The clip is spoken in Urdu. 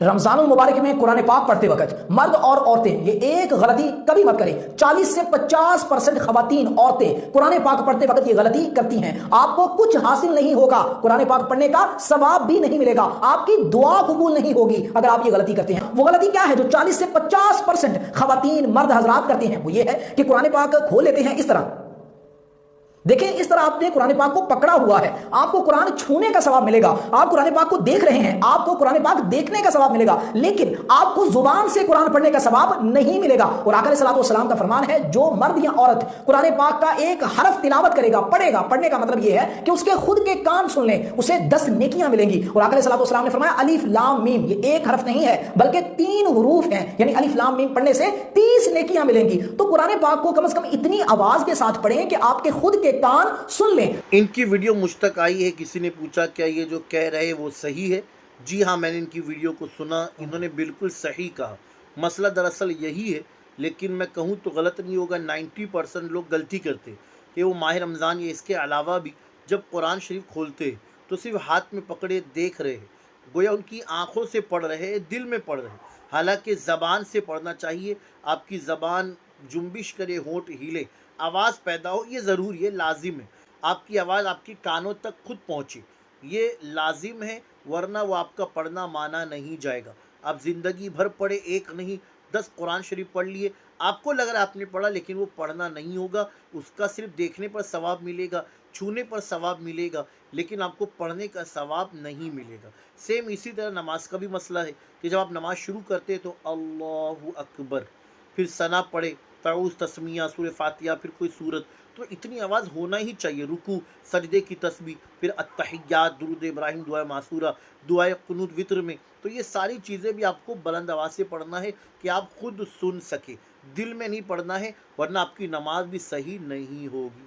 رمضان المبارک میں قرآن پاک پڑھتے وقت مرد اور عورتیں یہ ایک غلطی کبھی مت کریں۔ 40 سے 50% خواتین عورتیں قرآن پاک پڑھتے وقت یہ غلطی کرتی ہیں۔ آپ کو کچھ حاصل نہیں ہوگا، قرآن پاک پڑھنے کا ثواب بھی نہیں ملے گا، آپ کی دعا قبول نہیں ہوگی اگر آپ یہ غلطی کرتے ہیں۔ وہ غلطی کیا ہے جو 40 سے 50% خواتین مرد حضرات کرتے ہیں؟ وہ یہ ہے کہ قرآن پاک کھول لیتے ہیں اس طرح، دیکھیں اس طرح آپ نے قرآن پاک کو پکڑا ہوا ہے، آپ کو قرآن چھونے کا ثواب ملے گا، آپ قرآن پاک کو دیکھ رہے ہیں، آپ کو قرآن پاک دیکھنے کا ثواب ملے گا، لیکن آپ کو زبان سے قرآن پڑھنے کا ثواب نہیں ملے گا۔ اور آقا علیہ الصلوۃ والسلام کا فرمان ہے جو مرد یا عورت قرآن پاک کا ایک حرف تلاوت کرے گا، پڑھے گا، پڑھنے کا مطلب یہ ہے کہ اس کے خود کے کان سن لیں، اسے 10 نیکیاں ملیں گی۔ اور آقا علیہ الصلوۃ والسلام نے فرمایا الف لام میم، یہ ایک حرف نہیں ہے بلکہ 3 حروف ہیں، یعنی الف لام میم پڑھنے سے 30 نیکیاں ملیں گی۔ تو قرآن پاک کو کم از کم اتنی آواز کے ساتھ پڑھیں کہ آپ کے خود کے کان سن لیں۔ ان کی ویڈیو مجھ تک آئی ہے، کسی نے پوچھا کیا یہ جو کہہ رہے وہ صحیح ہے؟ جی ہاں، میں نے ان کی ویڈیو کو سنا، انہوں نے بالکل صحیح کہا۔ مسئلہ دراصل یہی ہے، لیکن میں کہوں تو غلط نہیں ہوگا، 90% لوگ غلطی کرتے کہ وہ ماہ رمضان یا اس کے علاوہ بھی جب قرآن شریف کھولتے تو صرف ہاتھ میں پکڑے دیکھ رہے ہیں، گویا ان کی آنکھوں سے پڑھ رہے ہیں، دل میں پڑھ رہے ہیں۔ حالانکہ زبان سے پڑھنا چاہیے، آپ کی زبان جنبش کرے، ہونٹ ہلے، آواز پیدا ہو، یہ ضروری ہے، لازم ہے۔ آپ کی آواز آپ کی کانوں تک خود پہنچے، یہ لازم ہے، ورنہ وہ آپ کا پڑھنا مانا نہیں جائے گا۔ آپ زندگی بھر پڑھے، ایک نہیں 10 قرآن شریف پڑھ لیے، آپ کو لگ رہا ہے آپ نے پڑھا، لیکن وہ پڑھنا نہیں ہوگا۔ اس کا صرف دیکھنے پر ثواب ملے گا، چھونے پر ثواب ملے گا، لیکن آپ کو پڑھنے کا ثواب نہیں ملے گا۔ سیم اسی طرح نماز کا بھی مسئلہ ہے کہ جب آپ نماز شروع کرتے تو اللہ اکبر، پھر ثنا پڑھے، تعوذ، تسمیہ، سورہ فاتحہ، پھر کوئی سورت، تو اتنی آواز ہونا ہی چاہیے۔ رکوع، سجدے کی تسبیح، پھر التحیات، درود ابراہیم، دعائے معصورہ، دعائے قنوت وطر میں، تو یہ ساری چیزیں بھی آپ کو بلند آواز سے پڑھنا ہے کہ آپ خود سن سکے، دل میں نہیں پڑھنا ہے، ورنہ آپ کی نماز بھی صحیح نہیں ہوگی۔